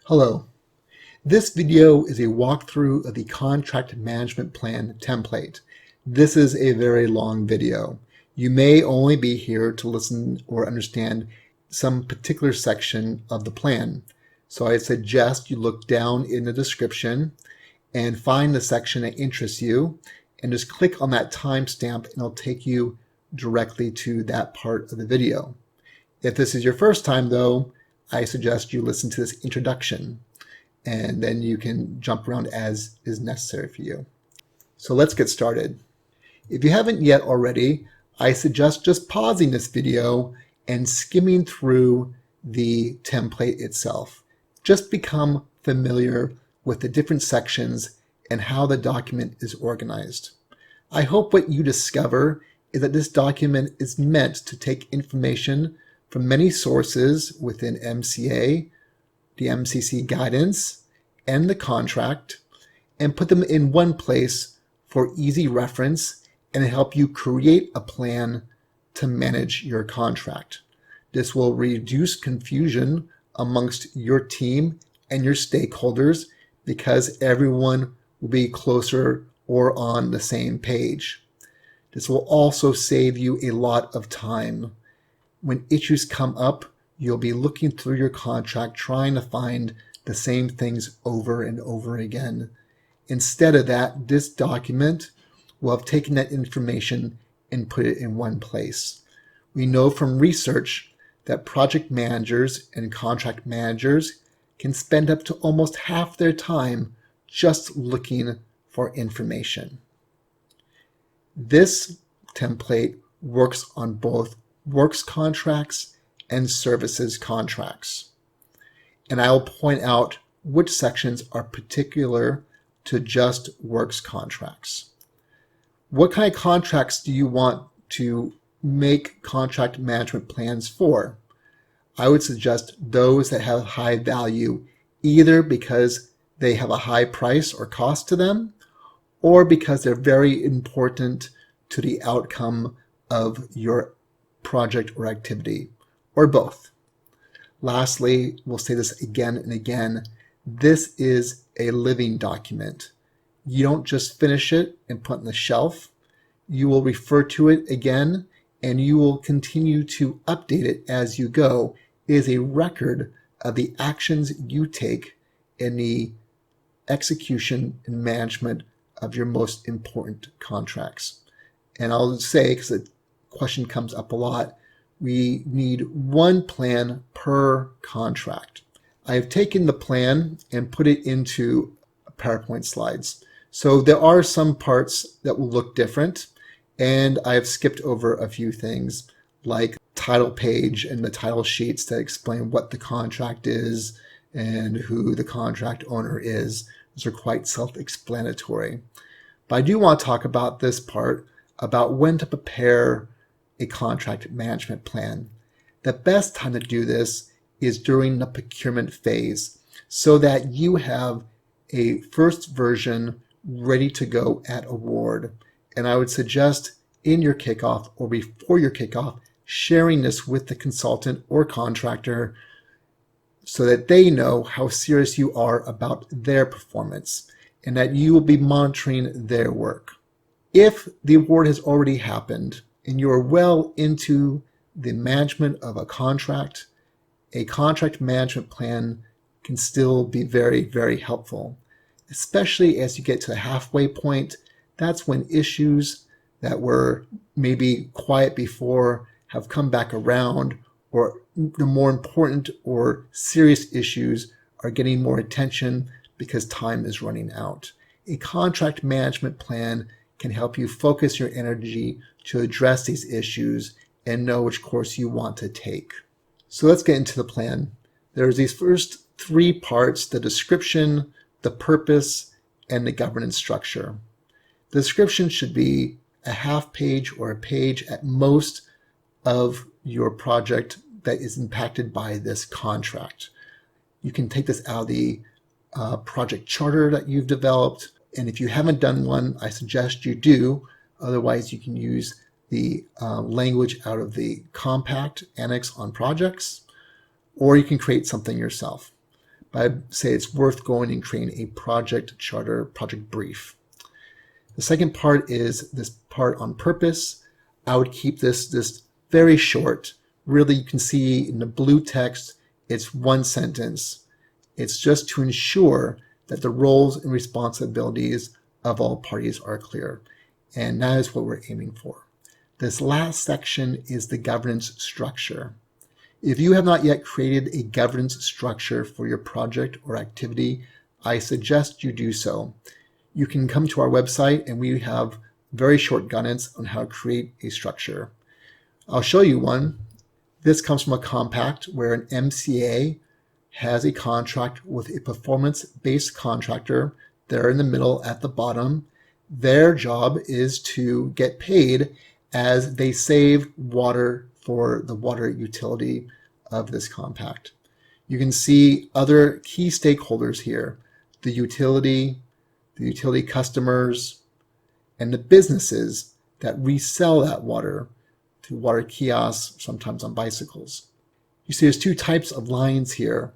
Hello. This video is a walkthrough of the Contract Management Plan template. This is a very long video. You may only be here to listen or understand some particular section of the plan. So I suggest you look down in the description and find the section that interests you and just click on that timestamp and it'll take you directly to that part of the video. If this is your first time though, I suggest you listen to this introduction and then you can jump around as is necessary for you. So let's get started. If you haven't yet already, I suggest just pausing this video and skimming through the template itself. Just become familiar with the different sections and how the document is organized. I hope what you discover is that this document is meant to take information from many sources within MCA, the MCC guidance, and the contract, and put them in one place for easy reference and help you create a plan to manage your contract. This will reduce confusion amongst your team and your stakeholders because everyone will be closer or on the same page. This will also save you a lot of time. When issues come up, you'll be looking through your contract trying to find the same things over and over again. Instead of that, this document will have taken that information and put it in one place. We know from research that project managers and contract managers can spend up to almost half their time just looking for information. This template works on both works contracts and services contracts. And I'll point out which sections are particular to just works contracts. What kind of contracts do you want to make contract management plans for? I would suggest those that have high value, either because they have a high price or cost to them, or because they're very important to the outcome of your project or activity, or both. Lastly, we'll say this again and again, this is a living document. You don't just finish it and put it on the shelf. You will refer to it again and you will continue to update it as you go. It is a record of the actions you take in the execution and management of your most important contracts. And I'll say, because the question comes up a lot, we need one plan per contract. I have taken the plan and put it into PowerPoint slides. So there are some parts that will look different, and I have skipped over a few things like title page and the title sheets that explain what the contract is and who the contract owner is. Those are quite self-explanatory. But I do want to talk about this part, about when to prepare a contract management plan. The best time to do this is during the procurement phase so that you have a first version ready to go at award. And I would suggest in your kickoff or before your kickoff, sharing this with the consultant or contractor so that they know how serious you are about their performance and that you will be monitoring their work. If the award has already happened and you are well into the management of a contract management plan can still be very, very helpful, especially as you get to the halfway point. That's when issues that were maybe quiet before have come back around, or the more important or serious issues are getting more attention because time is running out. A contract management plan can help you focus your energy to address these issues and know which course you want to take. So let's get into the plan. There's these first three parts: the description, the purpose, and the governance structure. The description should be a half page or a page at most of your project that is impacted by this contract. You can take this out of the project charter that you've developed. And if you haven't done one, I suggest you do. Otherwise, you can use the language out of the compact annex on projects, or you can create something yourself. but I'd say it's worth going and creating a project charter, project brief. The second part is this part on purpose. I would keep this very short. Really, you can see in the blue text, it's one sentence. It's just to ensure that the roles and responsibilities of all parties are clear. And that is what we're aiming for. This last section is the governance structure. If you have not yet created a governance structure for your project or activity, I suggest you do so. You can come to our website and we have very short guidance on how to create a structure. I'll show you one. This comes from a compact where an MCA has a contract with a performance-based contractor. They're in the middle at the bottom. Their job is to get paid as they save water for the water utility of this compact. You can see other key stakeholders here, the utility customers, and the businesses that resell that water to water kiosks, sometimes on bicycles. You see there's two types of lines here,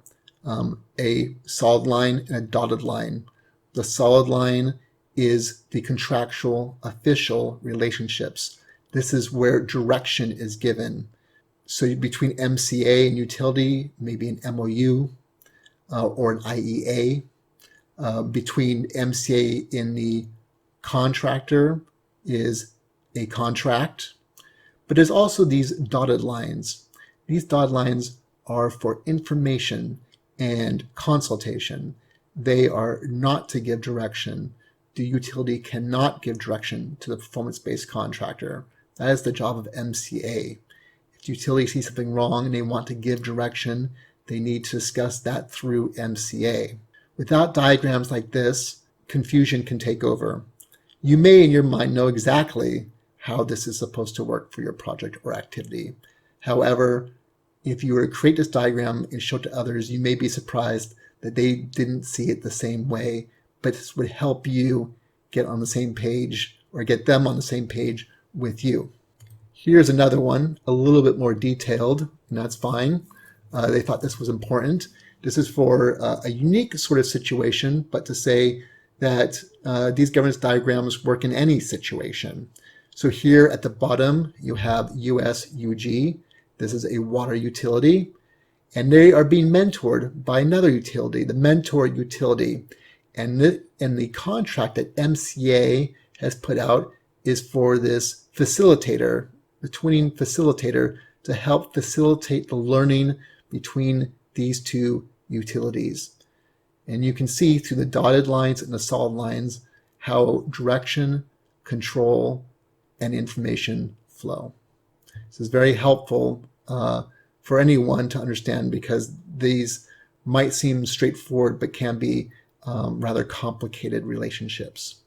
a solid line and a dotted line. The solid line is the contractual official relationships. This is where direction is given. So between MCA and utility, maybe an MOU or an IEA. Between MCA and the contractor is a contract. But there's also these dotted lines. These dotted lines are for information and consultation. They are not to give direction. The utility cannot give direction to the performance-based contractor. That is the job of MCA. If the utility sees something wrong and they want to give direction, they need to discuss that through MCA. Without diagrams like this, confusion can take over. You may in your mind know exactly how this is supposed to work for your project or activity. However, if you were to create this diagram and show it to others, you may be surprised that they didn't see it the same way, but this would help you get on the same page or get them on the same page with you. Here's another one, a little bit more detailed, and that's fine. They thought this was important. This is for a unique sort of situation, but to say that these governance diagrams work in any situation. So here at the bottom, you have USUG. This is a water utility, and they are being mentored by another utility, the mentor utility. And the contract that MCA has put out is for this facilitator, the twinning facilitator, to help facilitate the learning between these two utilities. And you can see through the dotted lines and the solid lines how direction, control, and information flow. This is very helpful for anyone to understand because these might seem straightforward but can be rather complicated relationships.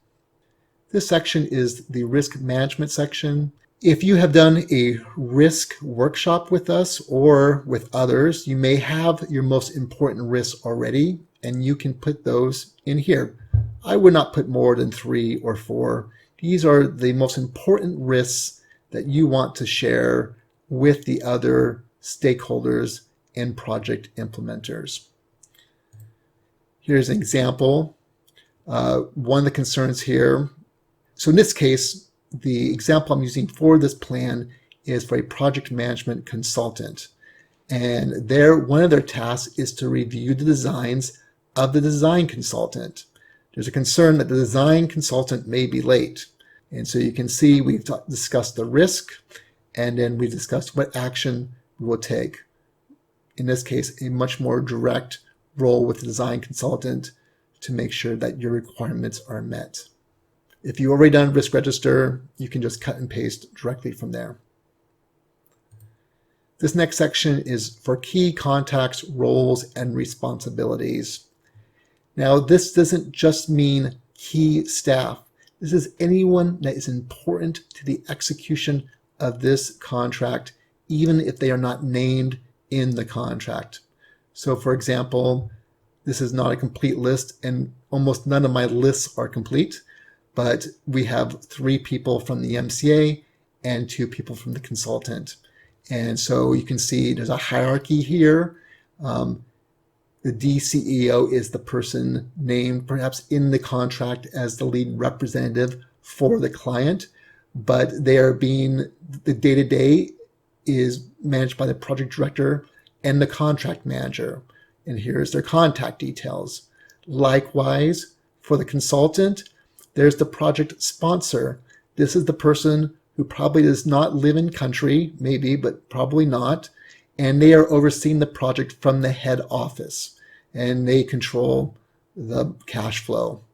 This section is the risk management section. If you have done a risk workshop with us or with others, you may have your most important risks already, and you can put those in here. I would not put more than 3 or 4. These are the most important risks that you want to share with the other stakeholders and project implementers. Here's an example. One of the concerns here. So in this case, the example I'm using for this plan is for a project management consultant. And one of their tasks is to review the designs of the design consultant. There's a concern that the design consultant may be late. And so you can see we've discussed the risk, and then we discussed what action we will take. In this case, a much more direct role with the design consultant to make sure that your requirements are met. If you've already done risk register, you can just cut and paste directly from there. This next section is for key contacts, roles, and responsibilities. Now, this doesn't just mean key staff. This is anyone that is important to the execution of this contract, even if they are not named in the contract. So for example, this is not a complete list, and almost none of my lists are complete, but we have 3 people from the MCA and 2 people from the consultant. And so you can see there's a hierarchy here. The DCEO is the person named perhaps in the contract as the lead representative for the client, but the day-to-day is managed by the project director and the contract manager. And here's their contact details. Likewise, for the consultant, there's the project sponsor. This is the person who probably does not live in country, maybe, but probably not. And they are overseeing the project from the head office, and they control the cash flow.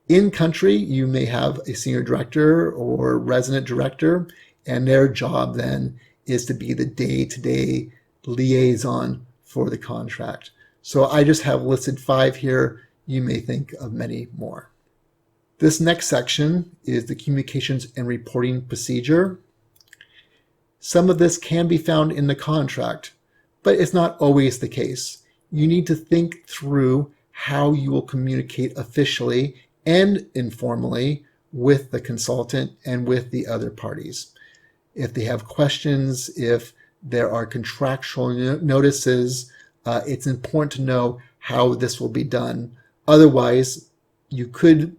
In country, you may have a senior director or resident director, and their job then is to be the day-to-day liaison for the contract. So I just have listed 5 here. You may think of many more. This next section is the communications and reporting procedure. Some of this can be found in the contract, but it's not always the case. You need to think through how you will communicate officially and informally with the consultant and with the other parties. If they have questions, if there are contractual notices, it's important to know how this will be done. Otherwise, you could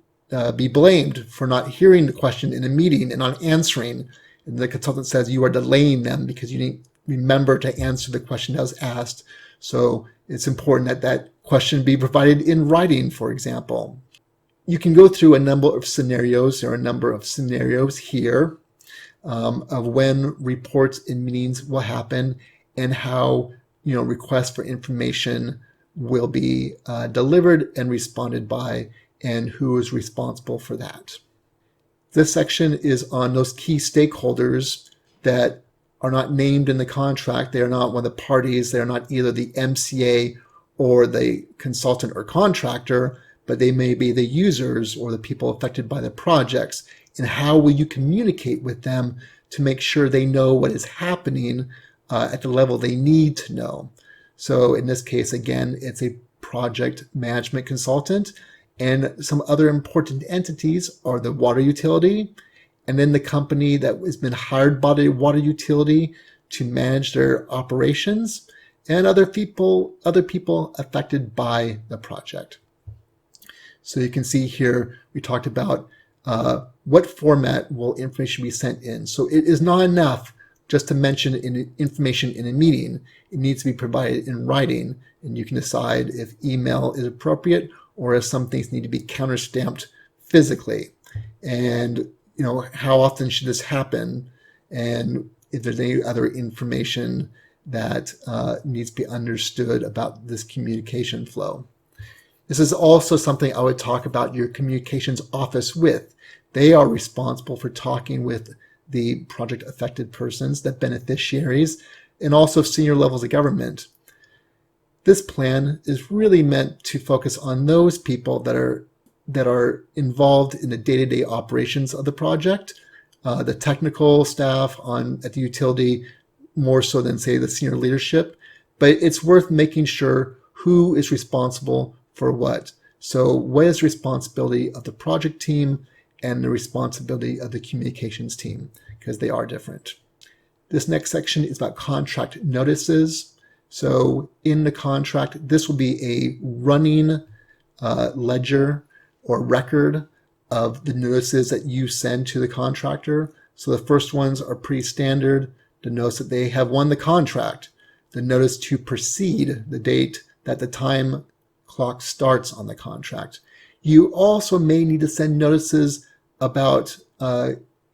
be blamed for not hearing the question in a meeting and not answering. And the consultant says you are delaying them because you didn't remember to answer the question that was asked. So it's important that that question be provided in writing, for example. You can go through a number of scenarios. There are a number of scenarios here of when reports in meetings will happen and how requests for information will be delivered and responded by, and who is responsible for that. This section is on those key stakeholders that are not named in the contract. They are not one of the parties. They are not either the MCA or the consultant or contractor, but they may be the users or the people affected by the projects. And how will you communicate with them to make sure they know what is happening at the level they need to know? So in this case, again, it's a project management consultant, and some other important entities are the water utility, and then the company that has been hired by the water utility to manage their operations, and other people affected by the project. So you can see here, we talked about what format will information be sent in. So it is not enough just to mention information in a meeting. It needs to be provided in writing, and you can decide if email is appropriate or if some things need to be counter-stamped physically. And how often should this happen, and if there's any other information that needs to be understood about this communication flow. This is also something I would talk about your communications office with. They are responsible for talking with the project affected persons, the beneficiaries, and also senior levels of government. This plan is really meant to focus on those people that are involved in the day-to-day operations of the project, the technical staff at the utility, more so than, say, the senior leadership. But it's worth making sure who is responsible for what. So what is the responsibility of the project team and the responsibility of the communications team, because they are different. This next section is about contract notices. So in the contract, this will be a running ledger or record of the notices that you send to the contractor. So the first ones are pretty standard. The notice that they have won the contract, the notice to proceed, the date that the time clock starts on the contract. You also may need to send notices about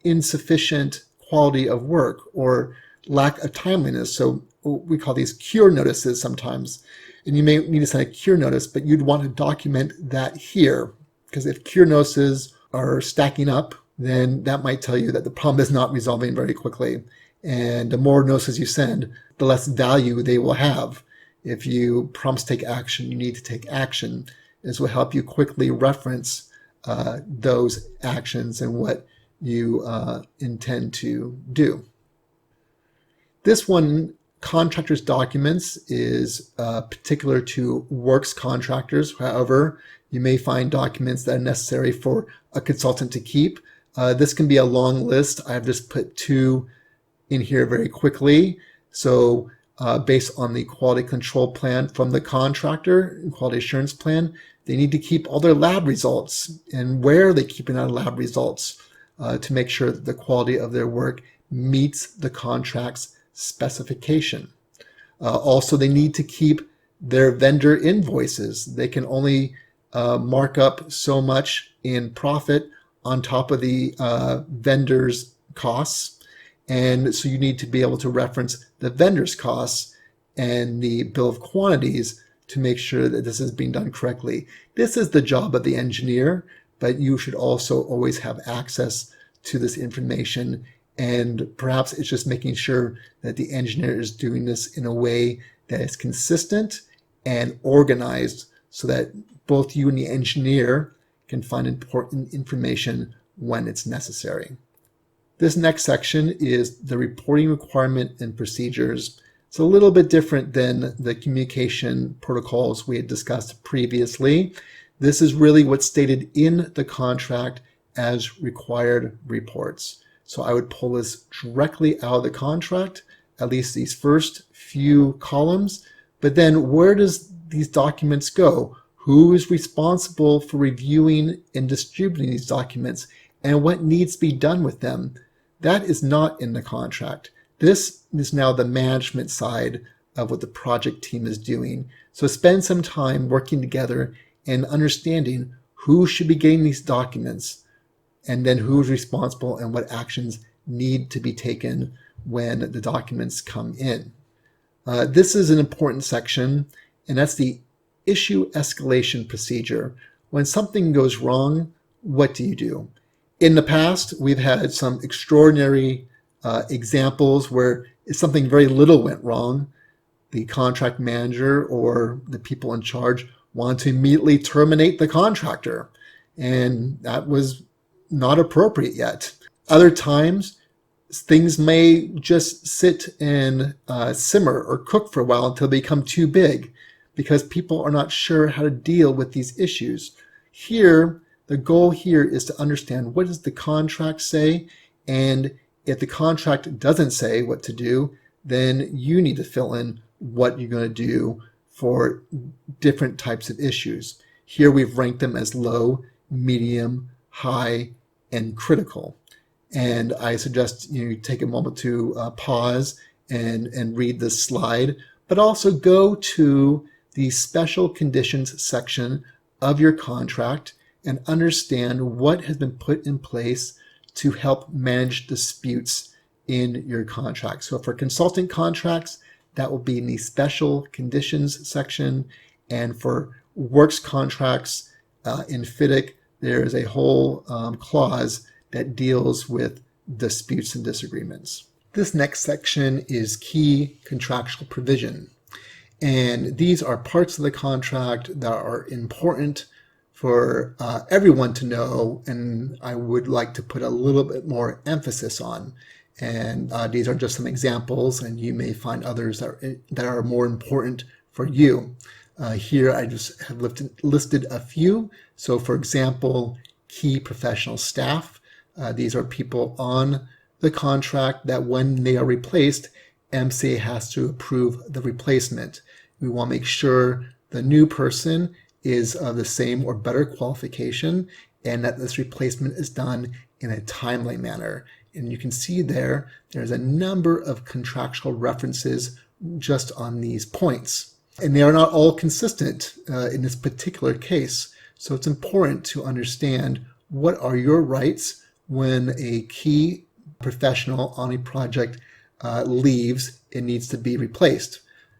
insufficient quality of work or lack of timeliness. So we call these cure notices sometimes. And you may need to send a cure notice, but you'd want to document that here, because if cure notices are stacking up, then that might tell you that the problem is not resolving very quickly. And the more notices you send, the less value they will have. If you promise to take action, you need to take action. This will help you quickly reference those actions and what you intend to do. This one, contractors' documents, is particular to works contractors. However, you may find documents that are necessary for a consultant to keep. This can be a long list. I have just put 2 in here very quickly. So based on the quality control plan from the contractor, quality assurance plan. They need to keep all their lab results, and where are they keeping our lab results to make sure that the quality of their work meets the contract's specification. Also, they need to keep their vendor invoices. They can only mark up so much in profit on top of the vendor's costs. And so you need to be able to reference the vendor's costs and the bill of quantities to make sure that this is being done correctly. This is the job of the engineer, but you should also always have access to this information. And perhaps it's just making sure that the engineer is doing this in a way that is consistent and organized so that both you and the engineer can find important information when it's necessary. This next section is the reporting requirement and procedures. It's a little bit different than the communication protocols we had discussed previously. This is really what's stated in the contract as required reports. So I would pull this directly out of the contract, at least these first few columns. But then where does these documents go? Who is responsible for reviewing and distributing these documents, and what needs to be done with them? That is not in the contract. This is now the management side of what the project team is doing. So spend some time working together and understanding who should be getting these documents, and then who is responsible and what actions need to be taken when the documents come in. This is an important section, and that's the issue escalation procedure. When something goes wrong, what do you do? In the past, we've had some extraordinary examples where if something very little went wrong, the contract manager or the people in charge wanted to immediately terminate the contractor, and that was not appropriate yet. Other times, things may just sit and simmer or cook for a while until they become too big because people are not sure how to deal with these issues. Here, the goal here is to understand, what does the contract say? And if the contract doesn't say what to do, then you need to fill in what you're going to do for different types of issues. Here we've ranked them as low, medium, high, and critical. And I suggest you take a moment to pause and read this slide, but also go to the special conditions section of your contract and understand what has been put in place to help manage disputes in your contract. So for consultant contracts, that will be in the special conditions section. And for works contracts in FIDIC, there is a whole clause that deals with disputes and disagreements. This next section is key contractual provision. And these are parts of the contract that are important for everyone to know, and I would like to put a little bit more emphasis on. And these are just some examples, and you may find others that are more important for you. Here I just have listed a few. So for example, key professional staff. These are people on the contract that when they are replaced, MCA has to approve the replacement. We want to make sure the new person is of the same or better qualification and that this replacement is done in a timely manner. And you can see there's a number of contractual references just on these points. And they are not all consistent in this particular case. So it's important to understand what are your rights when a key professional on a project leaves and needs to be replaced.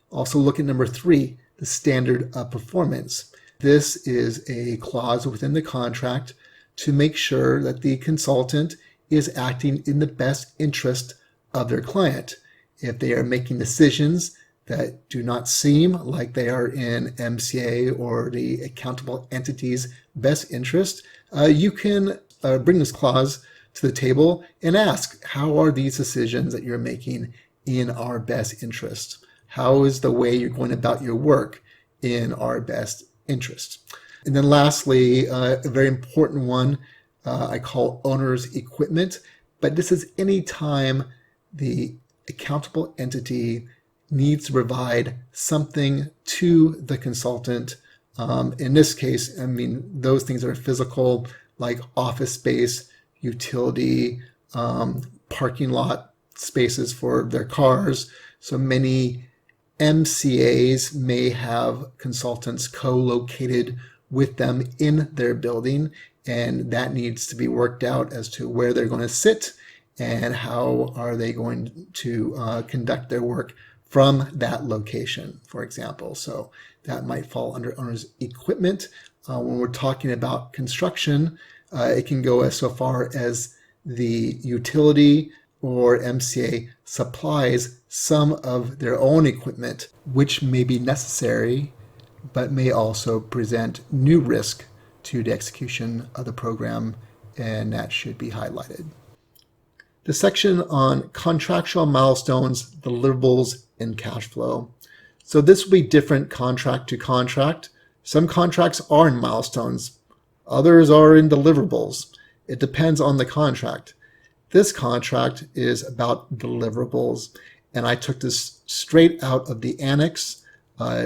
Also look at number 3, the standard of performance. This is a clause within the contract to make sure that the consultant is acting in the best interest of their client. If they are making decisions that do not seem like they are in MCA or the accountable entity's best interest, you can bring this clause to the table and ask, how are these decisions that you're making in our best interest? How is the way you're going about your work in our best interest? And then lastly, a very important one, I call owner's equipment, but this is any time the accountable entity needs to provide something to the consultant. In this case, I mean, those things are physical, like office space, utility, parking lot spaces for their cars. So many MCAs may have consultants co-located with them in their building, and that needs to be worked out as to where they're going to sit and how are they going to conduct their work from that location, for example. So that might fall under owner's equipment. When we're talking about construction, it can go as so far as the utility or MCA supplies some of their own equipment, which may be necessary, but may also present new risk to the execution of the program, and that should be highlighted. The section on contractual milestones, deliverables, and cash flow. So this will be different contract to contract. Some contracts are in milestones, others are in deliverables. It depends on the contract. This contract is about deliverables, and I took this straight out of the annex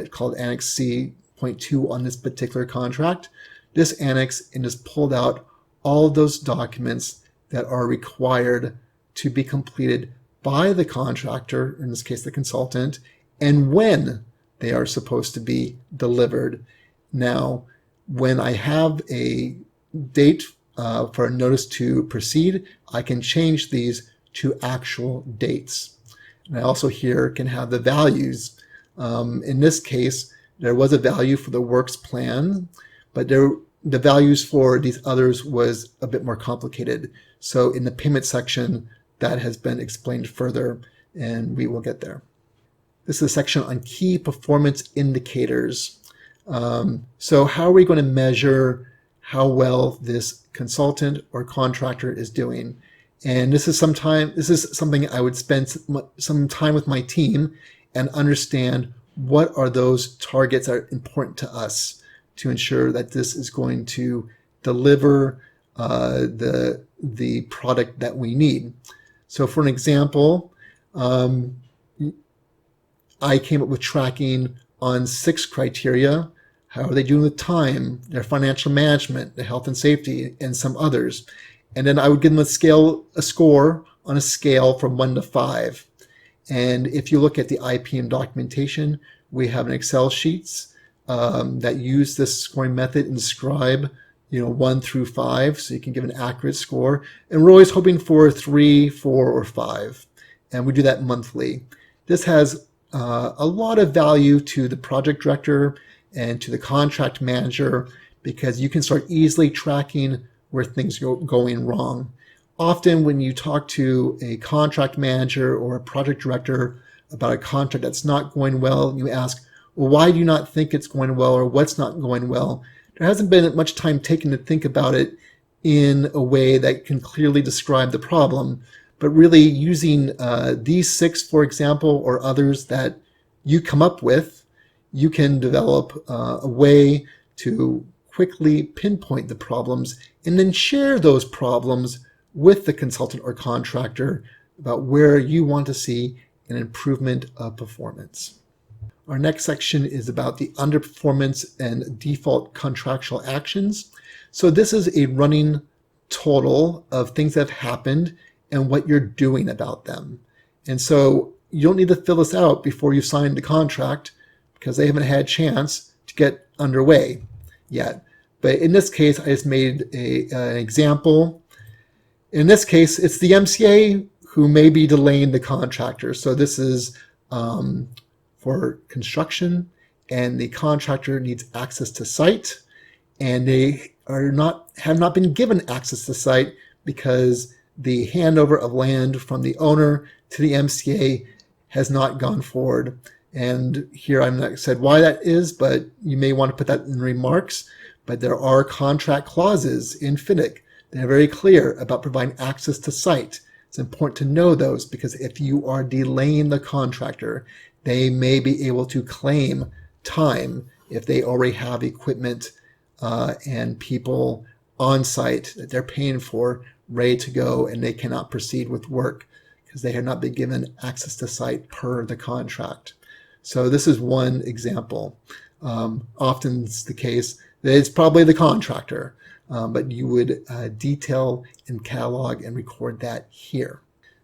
called Annex C.2 on this particular contract. This annex and just pulled out all those documents that are required to be completed by the contractor, in this case the consultant, and when they are supposed to be delivered. Now, when I have a date for a notice to proceed, I can change these to actual dates. And I also here can have the values. In this case, there was a value for the works plan, but the values for these others was a bit more complicated. So in the payment section, that has been explained further, and we will get there. This is a section on key performance indicators. So how are we going to measure how well this consultant or contractor is doing? And this is something I would spend some time with my team and understand what are those targets that are important to us to ensure that this is going to deliver the product that we need. So for an example, I came up with tracking on 6 criteria. How are they doing with time, their financial management, their health and safety, and some others. And then I would give them a score on a scale from 1 to 5. And if you look at the IPM documentation, we have an Excel sheets that use this scoring method and describe 1 through 5, so you can give an accurate score. And we're always hoping for 3, 4, or 5. And we do that monthly. This has a lot of value to the project director and to the contract manager, because you can start easily tracking where things are going wrong. Often when you talk to a contract manager or a project director about a contract that's not going well, you ask, well, why do you not think it's going well, or what's not going well? There hasn't been much time taken to think about it in a way that can clearly describe the problem. But really using these 6, for example, or others that you come up with, you can develop a way to quickly pinpoint the problems and then share those problems with the consultant or contractor about where you want to see an improvement of performance. Our next section is about the underperformance and default contractual actions. So this is a running total of things that have happened and what you're doing about them. And so you don't need to fill this out before you sign the contract, because they haven't had a chance to get underway yet. But in this case, I just made an example. In this case, it's the MCA who may be delaying the contractor. So this is for construction, and the contractor needs access to site, and they have not been given access to site because the handover of land from the owner to the MCA has not gone forward. And here I'm not said why that is, but you may want to put that in remarks. But there are contract clauses in FIDIC that are very clear about providing access to site. It's important to know those, because if you are delaying the contractor, they may be able to claim time if they already have equipment and people on site that they're paying for ready to go, and they cannot proceed with work because they had not been given access to site per the contract. So this is one example. Often it's the case that it's probably the contractor, but you would detail and catalog and record that here.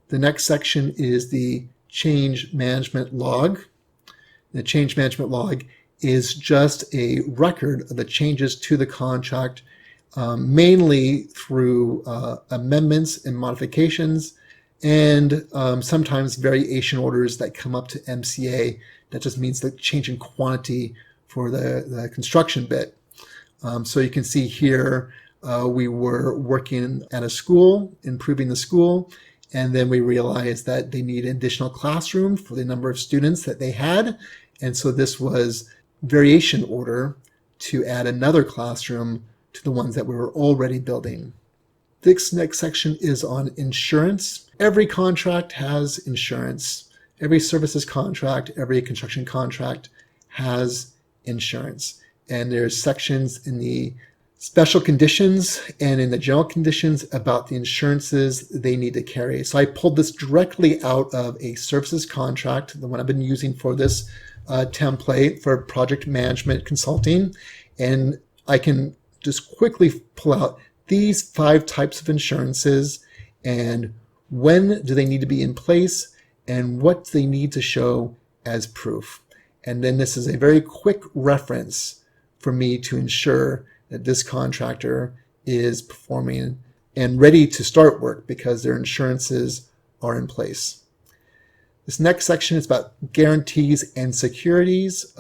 The next section is the change management log. The change management log is just a record of the changes to the contract, mainly through amendments and modifications, and sometimes variation orders that come up to MCA. That just means the change in quantity for the construction bit. So you can see here we were working at a school, improving the school, and then we realized that they need an additional classroom for the number of students that they had. And so this was variation order to add another classroom to the ones that we were already building. This next section is on insurance. Every contract has insurance. Every services contract, every construction contract has insurance. And there's sections in the special conditions and in the general conditions about the insurances they need to carry. So I pulled this directly out of a services contract, the one I've been using for this template for project management consulting. And I can just quickly pull out these 5 types of insurances and when do they need to be in place and what they need to show as proof. And then this is a very quick reference for me to ensure that this contractor is performing and ready to start work because their insurances are in place. This next section is about guarantees and securities.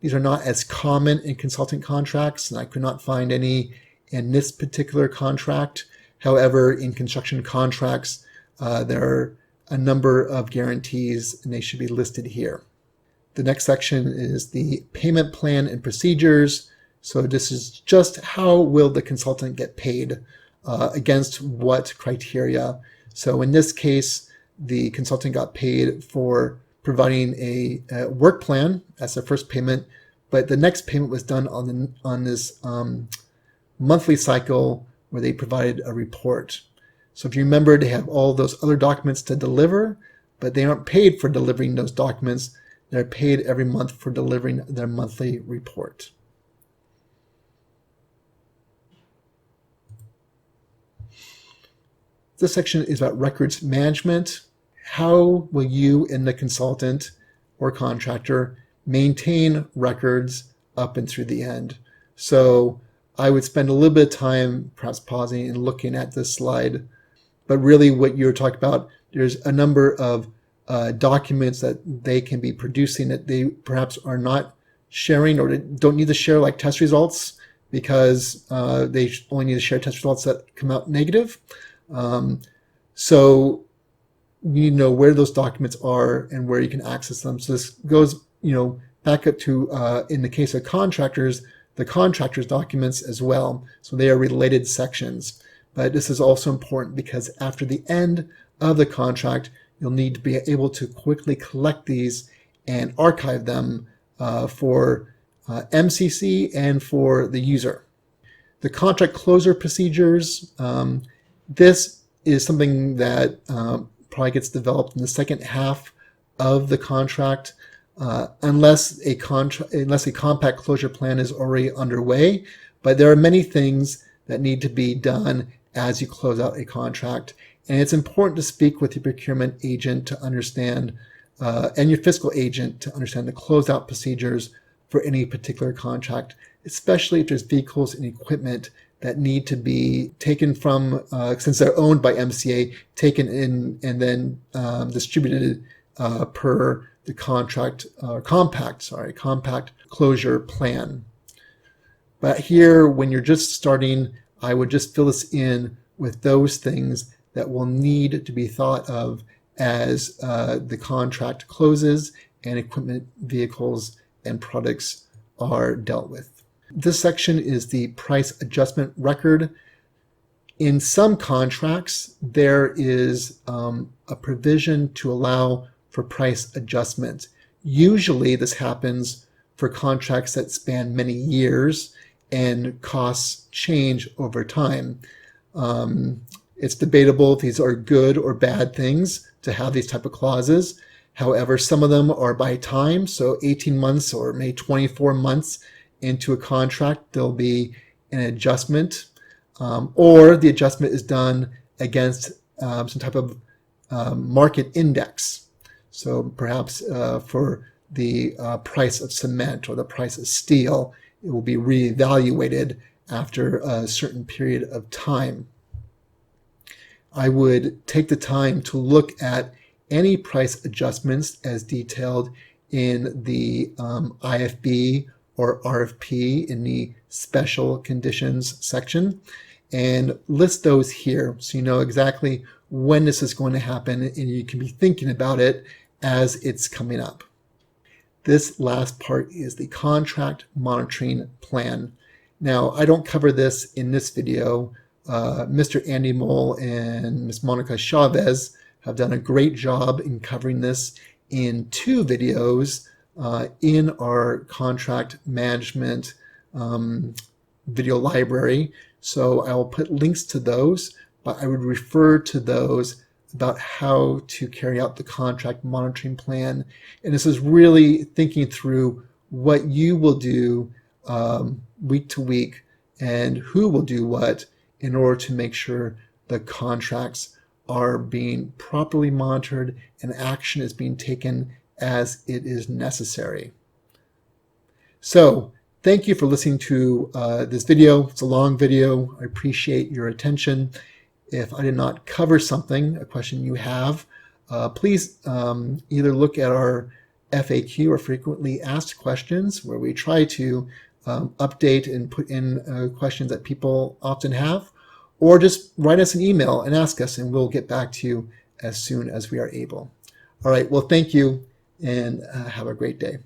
These are not as common in consulting contracts, and I could not find any in this particular contract. However, in construction contracts, there are a number of guarantees, and they should be listed here. The next section is the payment plan and procedures. So this is just how will the consultant get paid against what criteria. So in this case, the consultant got paid for providing a work plan as their first payment, but the next payment was done on this monthly cycle where they provided a report. So if you remember, they have all those other documents to deliver, but they aren't paid for delivering those documents. They're paid every month for delivering their monthly report. This section is about records management. How will you and the consultant or contractor maintain records up and through the end? So I would spend a little bit of time perhaps pausing and looking at this slide. But really what you're talking about, there's a number of documents that they can be producing that they perhaps are not sharing or don't need to share, like test results, because they only need to share test results that come out negative. So you need to know where those documents are and where you can access them. So this goes, back up to, in the case of contractors, the contractor's documents as well. So they are related sections. But this is also important because after the end of the contract, you'll need to be able to quickly collect these and archive them for MCC and for the user. The contract closure procedures, this is something that probably gets developed in the second half of the contract, unless a compact closure plan is already underway. But there are many things that need to be done as you close out a contract. And it's important to speak with your procurement agent to understand, and your fiscal agent to understand the closeout procedures for any particular contract, especially if there's vehicles and equipment that need to be taken from, since they're owned by MCA, taken in and then distributed per the compact closure plan. But here, when you're just starting, I would just fill this in with those things that will need to be thought of as the contract closes and equipment, vehicles, and products are dealt with. This section is the price adjustment record. In some contracts, there is a provision to allow for price adjustment. Usually this happens for contracts that span many years and costs change over time. It's debatable if these are good or bad things to have these type of clauses. However, some of them are by time, so 18 months or maybe 24 months into a contract, there'll be an adjustment, or the adjustment is done against some type of market index. So perhaps for the price of cement or the price of steel, it will be reevaluated after a certain period of time. I would take the time to look at any price adjustments as detailed in the IFB or RFP in the special conditions section, and list those here so you know exactly when this is going to happen and you can be thinking about it as it's coming up. This last part is the contract monitoring plan. Now, I don't cover this in this video. Mr. Andy Mole and Ms. Monica Chavez have done a great job in covering this in 2 videos in our contract management video library. So I will put links to those, but I would refer to those about how to carry out the contract monitoring plan. And this is really thinking through what you will do week to week and who will do what in order to make sure the contracts are being properly monitored and action is being taken as it is necessary. So thank you for listening to this video. It's a long video. I appreciate your attention. If I did not cover something, a question you have, please either look at our FAQ or frequently asked questions, where we try to update and put in questions that people often have, or just write us an email and ask us, and we'll get back to you as soon as we are able. All right, well, thank you, and have a great day.